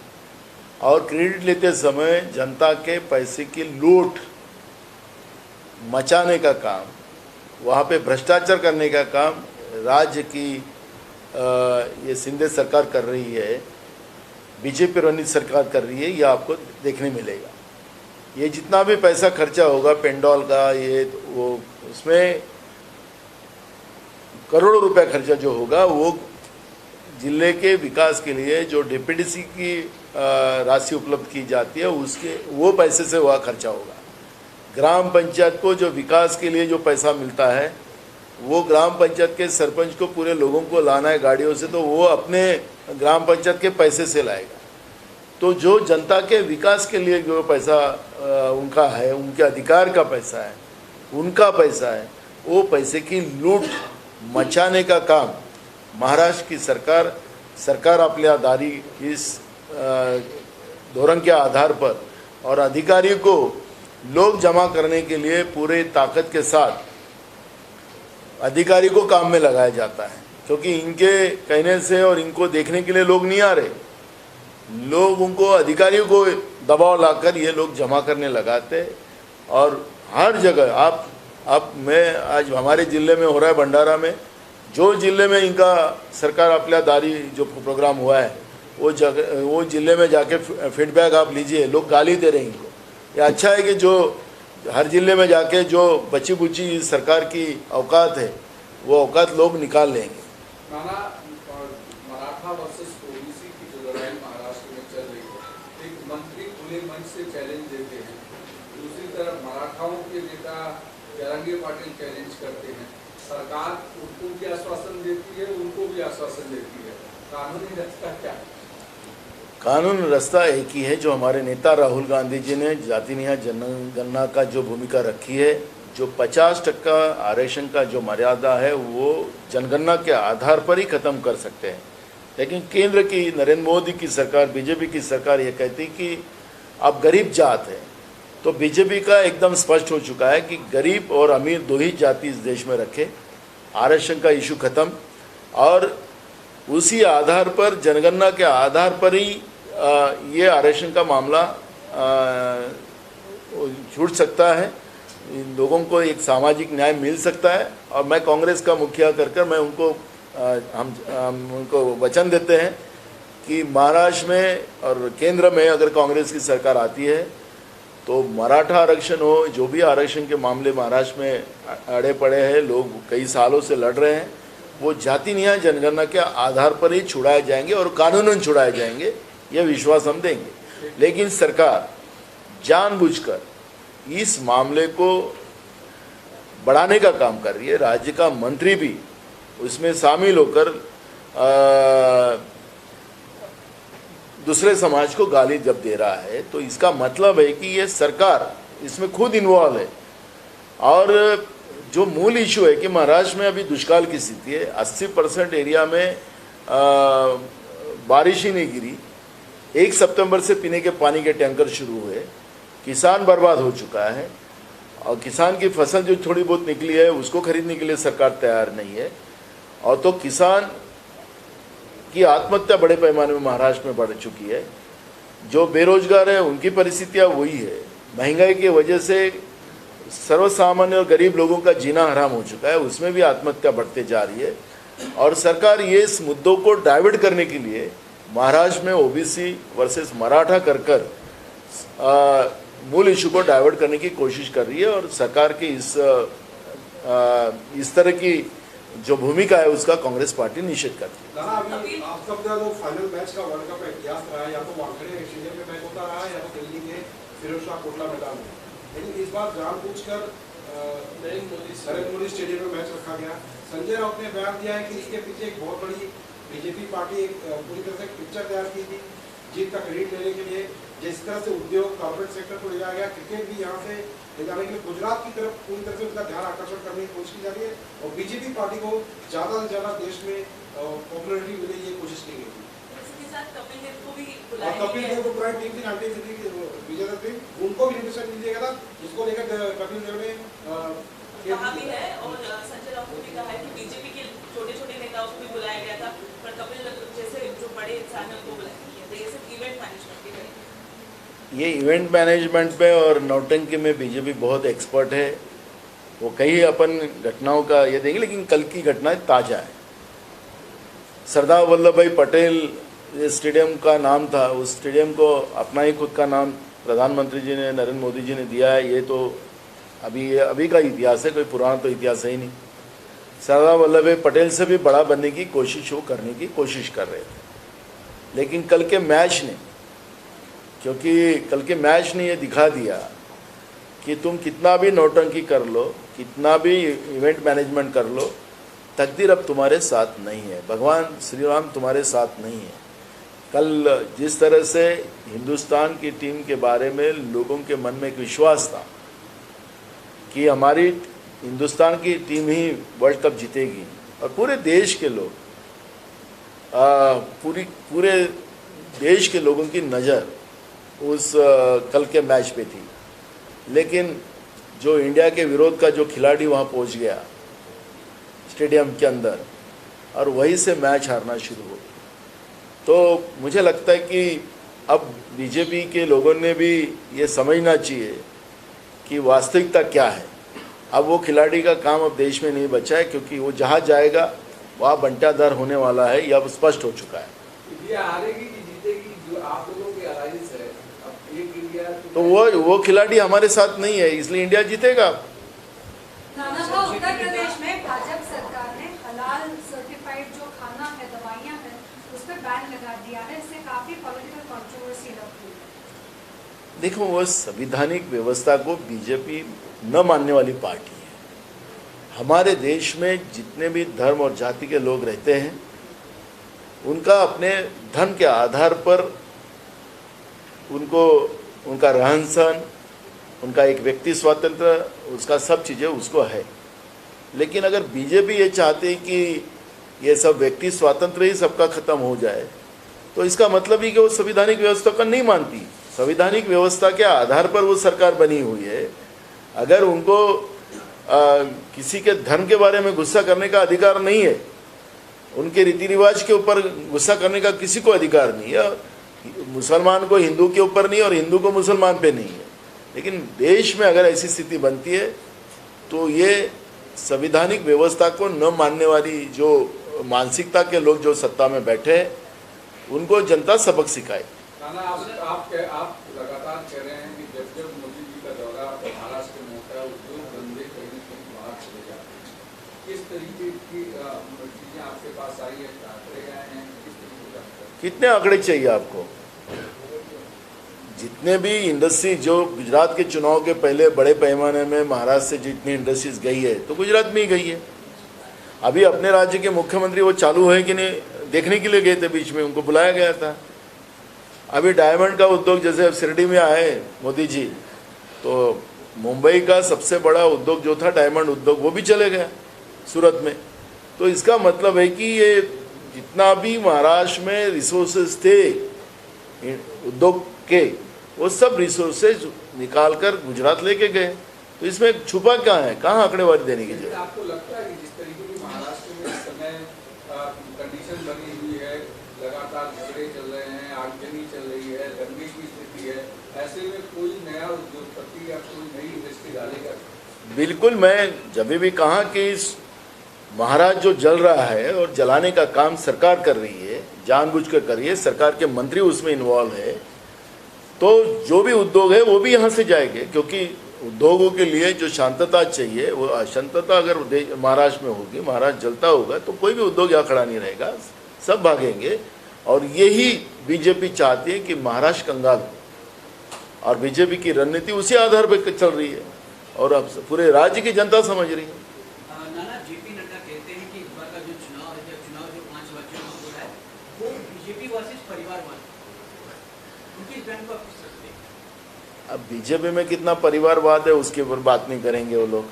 और क्रेडिट लेते समय जनता के पैसे की लूट मचाने का काम, वहाँ पे भ्रष्टाचार करने का काम राज्य की ये शिंदे सरकार कर रही है, बीजेपी रणनीति सरकार कर रही है. ये आपको देखने मिलेगा. ये जितना भी पैसा खर्चा होगा पेंडॉल का, ये वो उसमें करोड़ों रुपया खर्चा जो होगा वो जिले के विकास के लिए जो DPDC की राशि उपलब्ध की जाती है उसके वो पैसे से वह खर्चा होगा. ग्राम पंचायत को जो विकास के लिए जो पैसा मिलता है वो ग्राम पंचायत के सरपंच को पूरे लोगों को लाना है गाड़ियों से, तो वो अपने ग्राम पंचायत के पैसे से लाएगा. तो जो जनता के विकास के लिए जो पैसा उनका है, उनके अधिकार का पैसा है, उनका पैसा है, वो पैसे की लूट मचाने का काम महाराष्ट्र की सरकार आपल्या दारी इस धोरण के आधार पर और अधिकारी को लोग जमा करने के लिए पूरे ताकत के साथ अधिकारी को काम में लगाया जाता है. क्योंकि इनके कहने से और इनको देखने के लिए लोग नहीं आ रहे। लोग उनको, अधिकारियों को दबाव लाकर ये लोग जमा करने लगाते। और हर जगह आप मैं आज हमारे ज़िले में हो रहा है, भंडारा में, जो ज़िले में इनका सरकार आपल्या दारी जो प्रोग्राम हुआ है वो ज़िले में जाके फीडबैक आप लीजिए, लोग गाली दे रहे हैं इनको। ये अच्छा है कि जो हर ज़िले में जाके जो बची बुची सरकार की औकात है वो औकात लोग निकाल लेंगे। नाना, मराठा वर्सेस ओबीसी की जो लड़ाई महाराष्ट्र में चल रही है, एक मंत्री खुले मंच से चैलेंज देते हैं, दूसरी तरफ मराठाओं के नेता जरांगे पाटिल चैलेंज करते हैं। सरकार उनको भी आश्वासन देती है, उनको भी आश्वासन देती है। कानूनी रास्ता क्या है? कानून रास्ता एक ही है, जो हमारे नेता राहुल गांधी जी ने जाति न्याय जनगणना का जो भूमिका रखी है, जो 50% आरक्षण का जो मर्यादा है वो जनगणना के आधार पर ही खत्म कर सकते हैं। लेकिन केंद्र की नरेंद्र मोदी की सरकार, बीजेपी की सरकार ये कहती कि आप गरीब जात है, तो बीजेपी का एकदम स्पष्ट हो चुका है कि गरीब और अमीर दो ही जाति इस देश में रखे, आरक्षण का इशू खत्म, और उसी आधार पर, जनगणना के आधार पर ही ये आरक्षण का मामला छूट सकता है, इन लोगों को एक सामाजिक न्याय मिल सकता है। और मैं कांग्रेस का मुखिया कर मैं उनको हम उनको वचन देते हैं कि महाराष्ट्र में और केंद्र में अगर कांग्रेस की सरकार आती है तो मराठा आरक्षण हो, जो भी आरक्षण के मामले महाराष्ट्र में अड़े पड़े हैं, लोग कई सालों से लड़ रहे हैं, वो जाति न्याय जनगणना के आधार पर ही छुड़ाए जाएंगे और कानूनन छुड़ाए जाएंगे, ये विश्वास हम देंगे। लेकिन सरकार जानबूझकर इस मामले को बढ़ाने का काम कर रही है। राज्य का मंत्री भी उसमें शामिल होकर दूसरे समाज को गाली जब दे रहा है, तो इसका मतलब है कि ये सरकार इसमें खुद इन्वॉल्व है। और जो मूल इशू है कि महाराष्ट्र में अभी दुष्काल की स्थिति है, 80% एरिया में बारिश ही नहीं गिरी। 1 सितंबर से पीने के पानी के टैंकर शुरू हुए, किसान बर्बाद हो चुका है, और किसान की फसल जो थोड़ी बहुत निकली है उसको खरीदने के लिए सरकार तैयार नहीं है। और तो किसान की आत्महत्या बड़े पैमाने में महाराष्ट्र में बढ़ चुकी है। जो बेरोजगार है उनकी परिस्थितियाँ वही है। महंगाई की वजह से सर्वसामान्य और गरीब लोगों का जीना हराम हो चुका है, उसमें भी आत्महत्या बढ़ते जा रही है। और सरकार ये इस मुद्दों को डाइवर्ट करने के लिए महाराष्ट्र में ओबीसी वर्सेस मराठा कर मूल इशू को डाइवर्ट करने की कोशिश कर रही है। और सरकार की इस तरह की जो भूमिका है उसका कांग्रेस पार्टी निषेध करती है। दादा, अभी आप सबका जो फाइनल मैच का वर्ल्ड कप का इतिहास रहा है, या तो वानखेड़े स्टेडियम में मैच होता रहा है या तो दिल्ली के फिरोज शाह कोटला मैदान में। लेकिन इस बार जानबूझकर नरेंद्र मोदी स्टेडियम में मैच रखा गया। संजय राउत ने बयान दिया है कि इसके पीछे एक बहुत बड़ी बीजेपी पार्टी एक पूरी तरह से पिक्चर तैयार की थी जीत का क्रेडिट लेने के लिए। जिस तरह से उद्योग कॉर्पोरेट सेक्टर को ले जाया गया, क्रिकेट भी यहाँ से ले जाने के लिए गुजरात की तरफ पूरी तरह से उनका ध्यान आकर्षण करने की कोशिश की जा रही है, और बीजेपी पार्टी को ज्यादा से ज्यादा देश में पॉपुलरिटी मिले ये कोशिश की गई थी। कपिल देव को पूरी टीम थी 19 की विजेता टीम, उनको भी इन्विटेशन दिया गया था, जिसको लेकर कपिल देव ने कहा भी है। और संजय राउत ने भी कहा है कि बीजेपी के छोटे छोटे नेताओं को भी बुलाया गया था, पर कपिल जैसे जो बड़े इंसान है उनको बुलाया गया था। ये सिर्फ इवेंट मैनेजमेंट की है। ये इवेंट मैनेजमेंट पे और नौटंकी में बीजेपी बहुत एक्सपर्ट है। वो कई अपन घटनाओं का ये देंगे, लेकिन कल की घटना ताज़ा है। सरदार वल्लभ भाई पटेल स्टेडियम का नाम था, उस स्टेडियम को अपना ही खुद का नाम प्रधानमंत्री जी ने, नरेंद्र मोदी जी ने दिया है। ये तो अभी का इतिहास है, कोई पुराना तो इतिहास है ही नहीं। सरदार वल्लभ भाई पटेल से भी बड़ा बनने की कोशिश वो करने की कोशिश कर रहे थे, लेकिन कल के मैच ने ये दिखा दिया कि तुम कितना भी नौटंकी कर लो, कितना भी इवेंट मैनेजमेंट कर लो, तकदीर अब तुम्हारे साथ नहीं है, भगवान श्री राम तुम्हारे साथ नहीं है। कल जिस तरह से हिंदुस्तान की टीम के बारे में लोगों के मन में एक विश्वास था कि हमारी हिंदुस्तान की टीम ही वर्ल्ड कप जीतेगी, और पूरे देश के लोग पूरे देश के लोगों की नज़र उस कल के मैच पे थी। लेकिन जो इंडिया के विरोध का जो खिलाड़ी वहाँ पहुँच गया स्टेडियम के अंदर, और वहीं से मैच हारना शुरू हो। तो मुझे लगता है कि अब बीजेपी के लोगों ने भी ये समझना चाहिए कि वास्तविकता क्या है। अब वो खिलाड़ी का काम अब देश में नहीं बचा है, क्योंकि वो जहाँ जाएगा वहाँ बंटाधार होने वाला है, यह अब स्पष्ट हो चुका है। इंडिया हारेगी कि जीतेगी, जो आप लोगों की एनालिसिस है, अब एक इंडिया तो वो खिलाड़ी हमारे साथ नहीं है, इसलिए इंडिया जीतेगा। नाना साहब, उत्तर प्रदेश में भाजपा सरकार ने हलाल सर्टिफाइड जो खाना है, दवाइयां हैं, उस पर बैन लगा दिया है। इससे काफी पॉलिटिकल कंट्रोवर्सी लगी है। देखो, वो संवैधानिक व्यवस्था को बीजेपी न मानने वाली पार्टी है। हमारे देश में जितने भी धर्म और जाति के लोग रहते हैं, उनका अपने धर्म के आधार पर उनको उनका रहन सहन, उनका एक व्यक्ति स्वातंत्र, उसका सब चीज़ें उसको है। लेकिन अगर बीजेपी ये चाहती है कि ये सब व्यक्ति स्वातंत्र ही सबका खत्म हो जाए, तो इसका मतलब ही कि वो संवैधानिक व्यवस्था का नहीं मानती। संवैधानिक व्यवस्था के आधार पर वो सरकार बनी हुई है। अगर उनको किसी के धर्म के बारे में गुस्सा करने का अधिकार नहीं है, उनके रीति रिवाज के ऊपर गुस्सा करने का किसी को अधिकार नहीं है। मुसलमान को हिंदू के ऊपर नहीं और हिंदू को मुसलमान पे नहीं है। लेकिन देश में अगर ऐसी स्थिति बनती है तो ये संवैधानिक व्यवस्था को न मानने वाली जो मानसिकता के लोग जो सत्ता में बैठे हैं, उनको जनता सबक सिखाए। नाना, आप लगातार कह रहे हैं कि जब मोदी जी का दौरा महाराष्ट्र में होता है, उद्योग धंधे कहीं न कहीं बाहर चले जाते हैं। किस तरीके की चीजें आपके पास आई है, आंकड़े आए हैं, किस तरीके का? कितने आंकड़े चाहिए आपको? जितने भी इंडस्ट्री जो गुजरात के चुनाव के पहले बड़े पैमाने में महाराष्ट्र से जितनी इंडस्ट्रीज गई है, तो गुजरात में ही गई है। अभी अपने राज्य के मुख्यमंत्री वो चालू है कि नहीं देखने के लिए गए थे, बीच में उनको बुलाया गया था। अभी डायमंड का उद्योग जैसे अब शिरडी में आए मोदी जी, तो मुंबई का सबसे बड़ा उद्योग जो था डायमंड उद्योग, वो भी चले गया सूरत में। तो इसका मतलब है कि ये जितना भी महाराष्ट्र में रिसोर्सेज थे उद्योग के, वो सब रिसोर्सेज निकाल कर गुजरात लेके गए। तो इसमें छुपा क्या है? कहाँ आंकड़ेबाजी देने की जरूरत? आपको लगता है कि जिस तरीके की महाराष्ट्र में इस समय कंडीशन बनी हुई है, लगातार झगड़े चल रहे हैं, आगजनी चल रही है, दंगे की स्थिति है, ऐसे में कोई नया उद्योगपति या कोई नई इंडस्ट्री डालेगा? बिल्कुल। मैं जब भी कहा कि महाराज जो जल रहा है और जलाने का काम सरकार कर रही है, जानबूझकर कर रही है, सरकार के मंत्री उसमें इन्वॉल्व है, तो जो भी उद्योग है वो भी यहाँ से जाएंगे। क्योंकि उद्योगों के लिए जो शांतता चाहिए, वो अशांतता अगर महाराष्ट्र में होगी, महाराष्ट्र जलता होगा, तो कोई भी उद्योग यहाँ खड़ा नहीं रहेगा, सब भागेंगे। और यही बीजेपी चाहती है कि महाराष्ट्र कंगाल हो, और बीजेपी की रणनीति उसी आधार पर चल रही है, और अब पूरे राज्य की जनता समझ रही है। नाना, जेपी नड्डा कहते हैं कि इस बार का जो चुनाव है, जो 5 राज्यों में हो रहा है, वो बीजेपी वर्सेस परिवारवाद, उनकी इस बहन को आप किस सकते हैं? अब बीजेपी में कितना परिवारवाद है उसके ऊपर बात नहीं करेंगे वो लोग।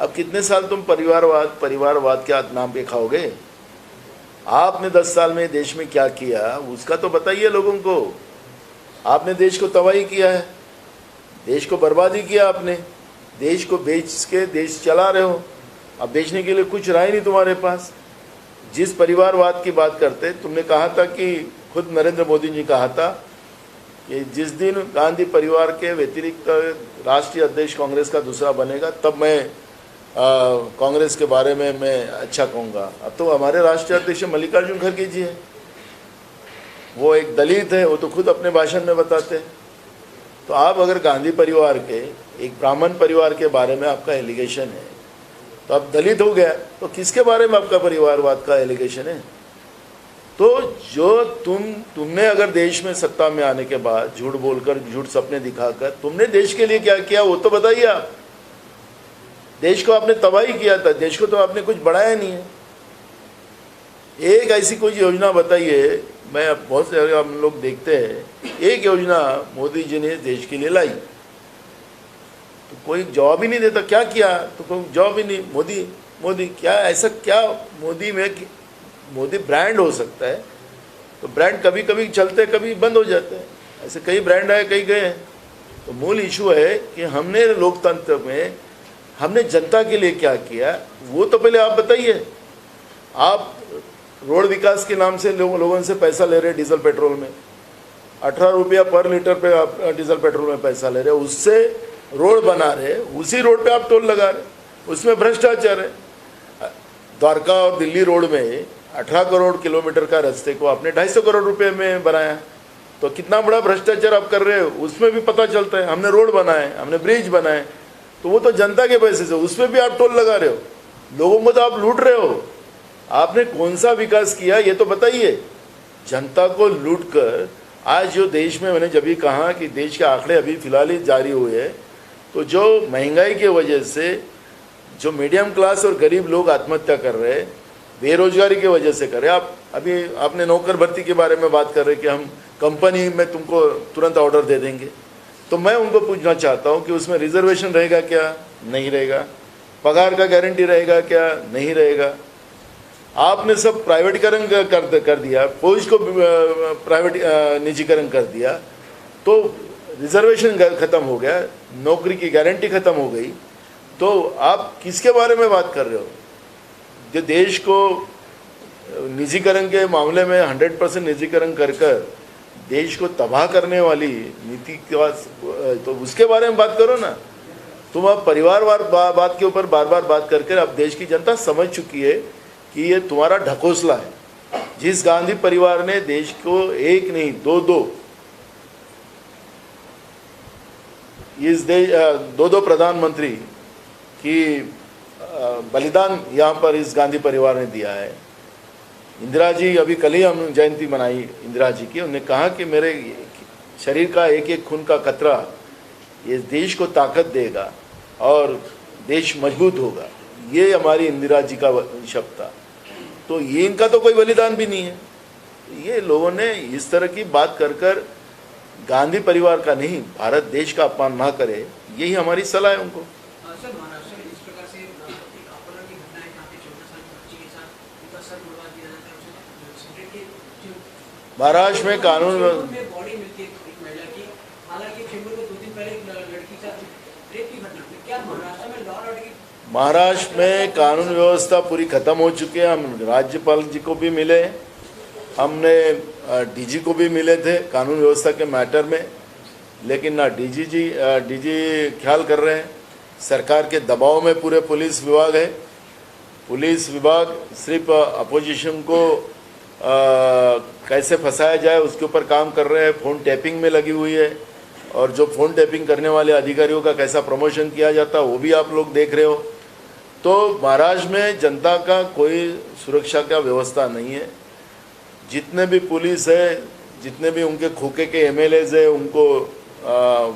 अब कितने साल तुम परिवारवाद के नाम पे खाओगे? आपने 10 साल में देश में क्या किया उसका तो बताइए लोगों को। आपने देश को तबाही किया है, देश को बर्बादी किया, आपने देश को बेच के देश चला रहे हो। अब बेचने के लिए कुछ रहा ही नहीं तुम्हारे पास। जिस परिवारवाद की बात करते, तुमने कहा था कि खुद नरेंद्र मोदी जी कहा था कि जिस दिन गांधी परिवार के व्यतिरिक्त राष्ट्रीय अध्यक्ष कांग्रेस का दूसरा बनेगा, तब मैं कांग्रेस के बारे में मैं अच्छा कहूँगा। अब तो हमारे राष्ट्रीय अध्यक्ष मल्लिकार्जुन खड़गे जी है, वो एक दलित है, वो तो खुद अपने भाषण में बताते हैं। तो आप अगर गांधी परिवार के, एक ब्राह्मण परिवार के बारे में आपका एलिगेशन है, तो आप दलित हो गया, तो किसके बारे में आपका परिवारवाद का एलिगेशन है? तो जो तुमने अगर देश में सत्ता में आने के बाद झूठ बोलकर, झूठ सपने दिखाकर तुमने देश के लिए क्या किया वो तो बताइए आप। देश को आपने तबाही किया था, देश को तो आपने कुछ बढ़ाया नहीं है। एक ऐसी कोई योजना बताइए, मैं बहुत से हम लोग देखते हैं, एक योजना मोदी जी ने देश के लिए लाई तो कोई जवाब ही नहीं देता। क्या किया? तो कोई जवाब ही नहीं। मोदी क्या, ऐसा क्या मोदी में, मोदी ब्रांड हो सकता है, तो ब्रांड कभी कभी चलते कभी बंद हो जाते हैं, ऐसे कई ब्रांड आए कई गए हैं। तो मूल इशू है कि हमने लोकतंत्र में हमने जनता के लिए क्या किया, वो तो पहले आप बताइए। आप रोड विकास के नाम से लोगों से पैसा ले रहे हैं डीजल पेट्रोल में, 18 रुपया पर लीटर पे आप डीजल पेट्रोल में पैसा ले रहे हैं, उससे रोड बना रहे, उसी रोड पे आप टोल लगा रहे, उसमें भ्रष्टाचार है। द्वारका और दिल्ली रोड में 18 करोड़ किलोमीटर का रास्ते को आपने 250 करोड़ रुपए में बनाया, तो कितना बड़ा भ्रष्टाचार आप कर रहे हो उसमें भी पता चलता है। हमने रोड बनाए, हमने ब्रिज बनाए, तो वो तो जनता के पैसे से, उसमें भी आप टोल लगा रहे हो, लोगों को तो आप लूट रहे हो। आपने कौन सा विकास किया ये तो बताइए। जनता को लूट कर आज जो देश में, मैंने जब भी कहा कि देश के आंकड़े अभी फिलहाल ही जारी हुए हैं, तो जो महंगाई के वजह से जो मीडियम क्लास और गरीब लोग आत्महत्या कर रहे हैं, बेरोजगारी की वजह से कर रहे हैं। आप अभी आपने नौकर भर्ती के बारे में बात कर रहे कि हम कंपनी में तुमको तुरंत ऑर्डर दे देंगे, तो मैं उनको पूछना चाहता हूं कि उसमें रिजर्वेशन रहेगा क्या? नहीं रहेगा। पगार का गारंटी रहेगा क्या? नहीं रहेगा। आपने सब प्राइवेटीकरण कर दिया, फौज को प्राइवेट निजीकरण कर दिया, तो रिजर्वेशन खत्म हो गया, नौकरी की गारंटी खत्म हो गई, तो आप किसके बारे में बात कर रहे हो? जो देश को निजीकरण के मामले में 100% निजीकरण कर देश को तबाह करने वाली नीति का, तो उसके बारे में बात करो ना। तुम अब परिवारवार बात के ऊपर बार बार बात करके अब देश की जनता समझ चुकी है कि ये तुम्हारा ढकोसला है। जिस गांधी परिवार ने देश को एक नहीं दो प्रधानमंत्री की बलिदान यहाँ पर इस गांधी परिवार ने दिया है। इंदिरा जी, अभी कल ही हम जयंती मनाई इंदिरा जी की, उन्होंने कहा कि मेरे शरीर का एक एक खून का कतरा ये देश को ताकत देगा और देश मजबूत होगा। ये हमारी इंदिरा जी का शब्द था। तो ये इनका तो कोई बलिदान भी नहीं है। ये लोगों ने इस तरह की बात कर गांधी परिवार का नहीं, भारत देश का अपमान ना करे, यही हमारी सलाह है उनको। सर, महाराष्ट्र में इस प्रकार से एक अपहरण की घटना है, जहाँ पे 14 साल की बच्ची के साथ उनका सर उड़वा दिया जाता है, उसे के महाराष्ट्र में कानून में बॉडी मिलती है एक महिला की। हालांकि चेंबूर में 2 दिन पहले एक लड़की का रेप की घटना, क्या महाराष्ट्र में लॉ एंड ऑर्डर की? महाराष्ट्र में कानून व्यवस्था पूरी खत्म हो चुकी है। हम राज्यपाल जी को भी मिले, हमने डीजी को भी मिले थे कानून व्यवस्था के मैटर में, लेकिन ना डीजी ख्याल कर रहे हैं। सरकार के दबाव में पूरे पुलिस विभाग है। पुलिस विभाग सिर्फ अपोजिशन को कैसे फंसाया जाए उसके ऊपर काम कर रहे हैं। फ़ोन टैपिंग में लगी हुई है, और जो फ़ोन टैपिंग करने वाले अधिकारियों का कैसा प्रमोशन किया जाता है वो भी आप लोग देख रहे हो। तो महाराष्ट्र में जनता का कोई सुरक्षा का व्यवस्था नहीं है। जितने भी पुलिस है, जितने भी उनके खोखे के एमएलएज है, उनको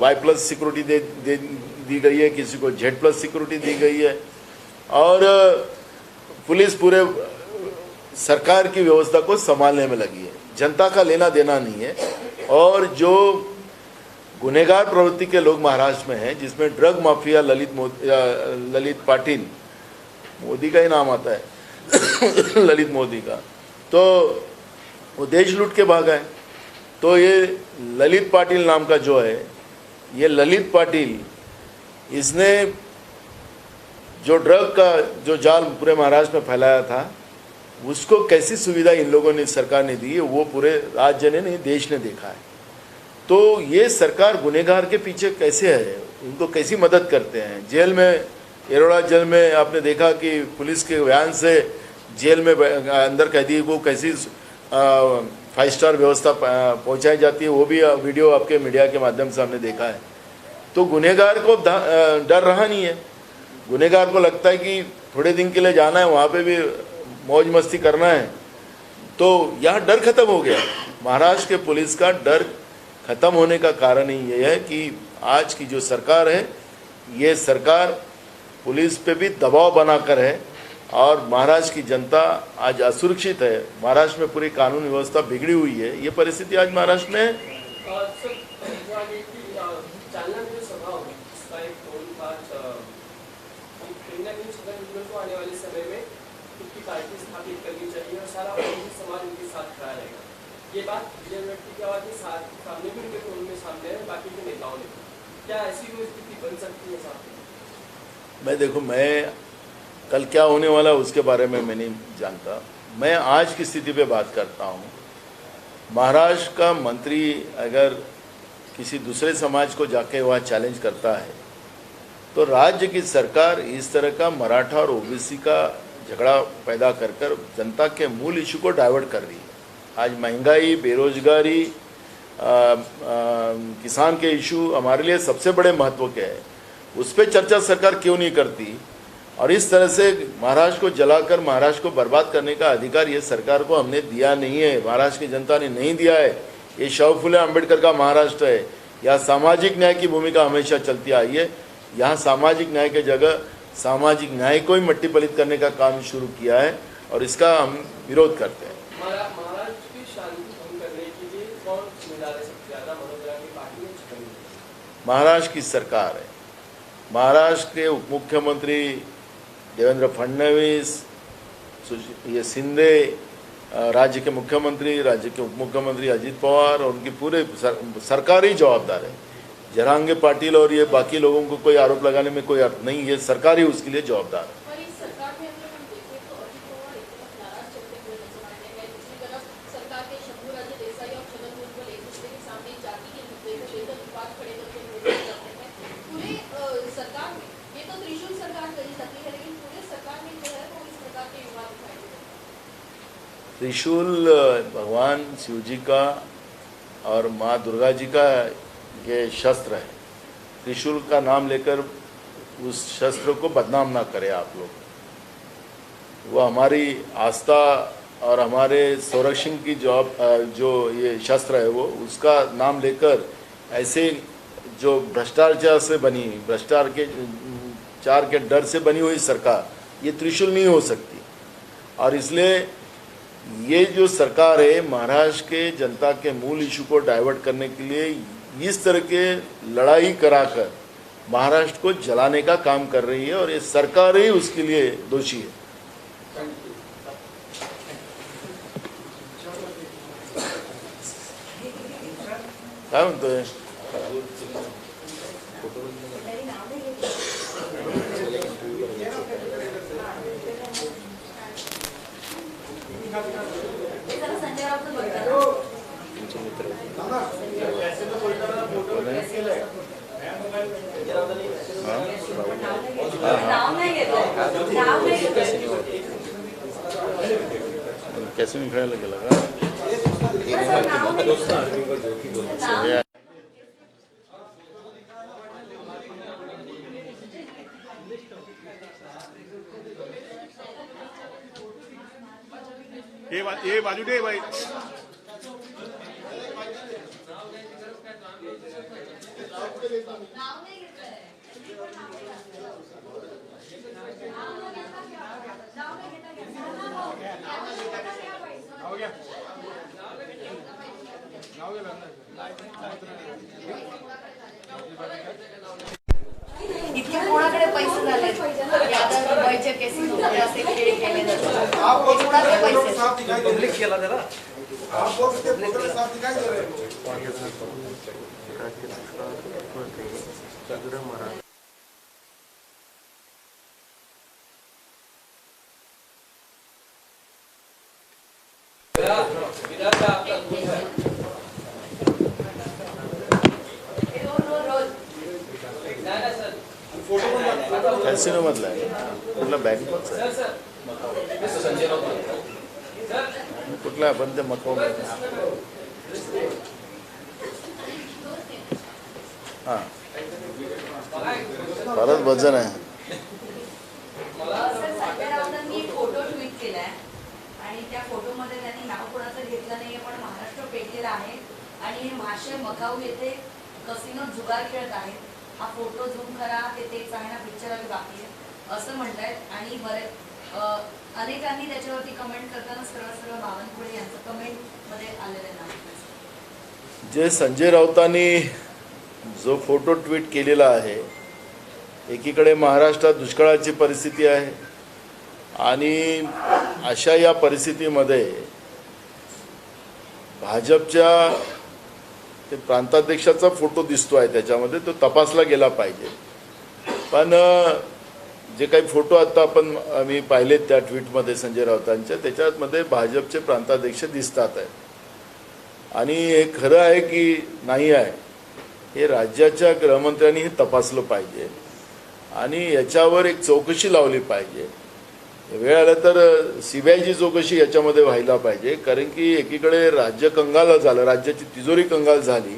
Y+ सिक्योरिटी दी गई है, किसी को Z+ सिक्योरिटी दी गई है, और पुलिस पूरे सरकार की व्यवस्था को संभालने में लगी है। जनता का लेना देना नहीं है। और जो गुनहगार प्रवृत्ति के लोग महाराष्ट्र में हैं, जिसमें ड्रग माफिया ललित पाटिल, मोदी का ही नाम आता है ललित मोदी का, तो वो देश लूट के भागा है। तो ये ललित पाटिल नाम का जो है, ये ललित पाटिल, इसने जो ड्रग का जो जाल पूरे महाराष्ट्र में फैलाया था, उसको कैसी सुविधा इन लोगों ने, सरकार ने दी है, वो पूरे राज्य ने नहीं, देश ने देखा है। तो ये सरकार गुनहगार के पीछे कैसे है, उनको कैसी मदद करते हैं। जेल में, एरोड़ा जेल में आपने देखा कि पुलिस के वैन से जेल में अंदर कैदी को कैसी 5 स्टार व्यवस्था पहुंचाई जाती है, वो भी वीडियो आपके मीडिया के माध्यम से हमने देखा है। तो गुनहगार को डर रहा नहीं है। गुनहगार को लगता है कि थोड़े दिन के लिए जाना है, वहाँ पे भी मौज मस्ती करना है। तो यहाँ डर खत्म हो गया। महाराष्ट्र के पुलिस का डर खत्म होने का कारण ही ये है कि आज की जो सरकार है, ये सरकार पुलिस पे भी दबाव बनाकर है, और महाराष्ट्र की जनता आज असुरक्षित है। महाराष्ट्र में पूरी कानून व्यवस्था बिगड़ी हुई है। ये परिस्थिति आज महाराष्ट्र में है। आने वाले समय में उनकी पार्टी स्थापित करनी चाहिए और सारा समाज उनके साथ खड़ा रहेगा। ये बात विजय व्यक्ति के आवाज के सामने भी उनके फोन में सामने है, बाकी के नेताओं ने, क्या ऐसी कोई स्थिति बन सकती है साहब? मैं कल क्या होने वाला उसके बारे में मैं नहीं जानता। मैं आज की स्थिति पे बात करता हूँ। महाराष्ट्र का मंत्री अगर किसी दूसरे समाज को जाके वहाँ चैलेंज करता है तो राज्य की सरकार इस तरह का मराठा और ओबीसी का झगड़ा पैदा कर कर जनता के मूल इशू को डाइवर्ट कर रही है। आज महंगाई, बेरोजगारी, किसान के इशू हमारे लिए सबसे बड़े महत्व के हैं, उस पर चर्चा सरकार क्यों नहीं करती? और इस तरह से महाराष्ट्र को जलाकर महाराष्ट्र को बर्बाद करने का अधिकार ये सरकार को हमने दिया नहीं है, महाराष्ट्र की जनता ने नहीं दिया है। ये शाहू फुले अम्बेडकर का महाराष्ट्र है। यहाँ सामाजिक न्याय की भूमिका हमेशा चलती आई है। यहाँ सामाजिक न्याय के जगह सामाजिक न्याय को ही मट्टी पलित करने का काम शुरू किया है और इसका हम विरोध करते हैं। महाराष्ट्र की शांति भंग करने के लिए कौन जिम्मेदार है सबसे ज्यादा? मनोज जरांगे पार्टी में महाराष्ट्र की सरकार है। महाराष्ट्र के उप मुख्यमंत्री देवेंद्र फडणवीस, ये शिंदे, राज्य के मुख्यमंत्री, राज्य के उप मुख्यमंत्री अजित पवार और उनकी पूरे सरकार ही जवाबदार है। जरांगे पाटिल और ये बाकी लोगों को कोई आरोप लगाने में कोई अर्थ नहीं, ये सरकार ही उसके लिए जवाबदार है। त्रिशूल भगवान शिव जी का और माँ दुर्गा जी का ये शस्त्र है। त्रिशूल का नाम लेकर उस शस्त्र को बदनाम ना करें आप लोग। वो हमारी आस्था और हमारे संरक्षण की जो ये शस्त्र है वो उसका नाम लेकर ऐसे जो भ्रष्टाचार के डर से बनी हुई सरकार ये त्रिशूल नहीं हो सकती। और इसलिए ये जो सरकार है महाराष्ट्र के जनता के मूल इशू को डाइवर्ट करने के लिए इस तरह के लड़ाई कराकर महाराष्ट्र को जलाने का काम कर रही है और ये सरकार ही उसके लिए दोषी है। काय म्हणतोय? कैसे में खेळायला गेला का? ये बाजू दे भाई। इतके कोणाकडे पैसे झाले? यादव दुबईच्या केसीमध्ये असे खेळ केले जातात। कोणाकडे पैसे? पब्लिक केला त्याला। कॅसिनो मधला आहे कुठला बँक कुठला आपण ते मकाऊ हां परत वजन आहे। संजय राऊतांनी फोटो ट्विट केलाय आणि त्या फोटोमध्ये त्यांनी नाव कोणाचं घेतलं नाहीये पण महाराष्ट्र पेटलेला आहे आणि माशे मकाऊ येथे कसिनो जुगार खेळत आहेत। हा फोटो झूम करा तेच आहे ना पिक्चर अभी बाकी आहे असं म्हणतायत आणि अनेकांनी त्याच्यावरती कमेंट करताना सरळ बावनकुळे यांचं कमेंट मध्ये आलेलं नाव। जे संजय राऊतांनी जो फोटो ट्विट केलेला आहे एकीकडे महाराष्ट्रात दुष्काळाची परिस्थिती आहे आणि अशा या परिस्थितीमध्ये भाजपच्या ते प्रांताध्यक्षाचा फोटो दिसतो आहे त्याच्यामध्ये तो तपासला गेला पाहिजे। पण जे काही फोटो आता आम्ही पाहिलेत त्या ट्विटमध्ये संजय राऊतांच्या, त्याच्यामध्ये भाजपचे प्रांताध्यक्ष दिसतात आहे आणि हे खरं आहे की नाही आहे हे राज्याच्या गृहमंत्र्यांनी हे तपासलं पाहिजे आणि याच्यावर एक चौकशी लावली पाहिजे. वेळ आला तर CBIची चौकशी याच्यामध्ये व्हायला पाहिजे, कारण की एकीकडे राज्य कंगाल झालं, राज्याची तिजोरी कंगाल झाली,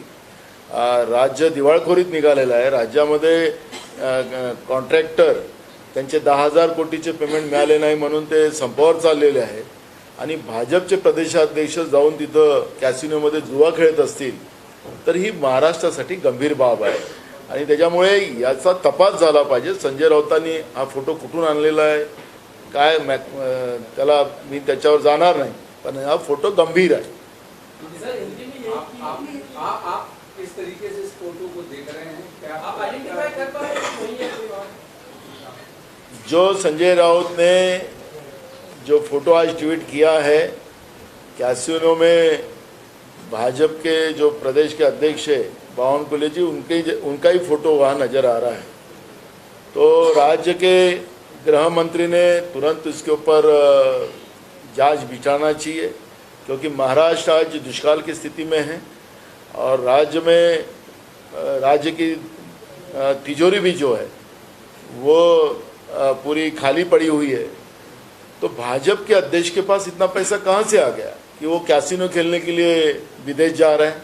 राज्य दिवाळखोरीत निघालेलं आहे. राज्यामध्ये कॉन्ट्रॅक्टर त्यांचे 10,000 कोटीचे पेमेंट मिळाले नाही म्हणून ते संपावर चाललेले आहेत आणि भाजपचे प्रदेशाध्यक्ष जाऊन तिथं कॅसिनोमध्ये जुवा खेळत असतील तर ही महाराष्ट्रासाठी गंभीर बाब आहे आणि त्याच्यामुळे याचा तपास झाला पाहिजे. संजय राऊतांनी हा फोटो कुठून आणलेला आहे काय त्याला मी त्याच्यावर जाणार नाही, पण हा फोटो गंभीर आहे. सर हिंदी में ये आप किस तरीके से इस फोटो को देख रहे हैं? क्या आप आइडेंटिफाई कर पा रहे हैं कोई है कोई और? जो संजय राउत ने जो फोटो आज ट्वीट किया है कैसीनो में भाजपा के जो प्रदेश के अध्यक्ष है बावनकुले जी, उनका ही फोटो वहाँ नज़र आ रहा है. तो राज्य के गृह मंत्री ने तुरंत इसके ऊपर जांच बिठाना चाहिए, क्योंकि महाराष्ट्र आज दुष्काल की स्थिति में है और राज्य की तिजोरी भी जो है वो पूरी खाली पड़ी हुई है. तो भाजपा के अध्यक्ष के पास इतना पैसा कहाँ से आ गया कि वो कैसीनो खेलने के लिए विदेश जा रहे हैं?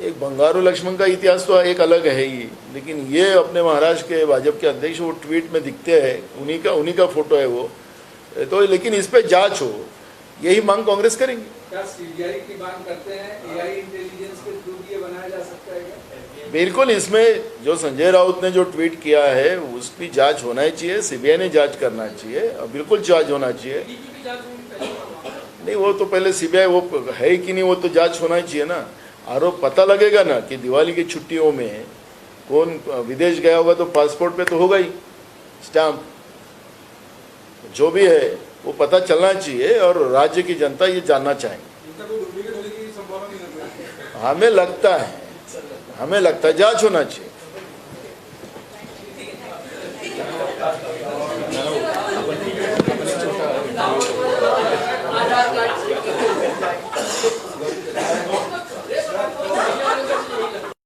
एक बंगारू लक्ष्मण का इतिहास तो एक अलग है ही, लेकिन ये अपने महाराष्ट्र के भाजपा के अध्यक्ष वो ट्वीट में दिखते हैं, उन्हीं का फोटो है वो तो. लेकिन इस पे जांच हो, यही मांग कांग्रेस करेंगे. क्या CBI की मांग करते हैं? AI इंटेलिजेंस के थ्रू ये बनाया जा सकता है क्या? बिल्कुल, इसमें जो संजय राउत ने जो ट्वीट किया है उसकी जांच होना ही चाहिए, CBI ने जांच करना चाहिए, बिल्कुल जांच होना चाहिए. नहीं, वो तो पहले CBI वो है कि नहीं वो तो जांच होना ही चाहिए ना. आरोप पता लगेगा ना कि दिवाली की छुट्टियों में कौन विदेश गया होगा तो पासपोर्ट पे तो होगा ही स्टैम्प. जो भी है वो पता चलना चाहिए और राज्य की जनता ये जानना चाहेंगे. इनका कोई डुप्लीकेट होने की संभावना नहीं लग रही है. हमें लगता है जांच होना चाहिए.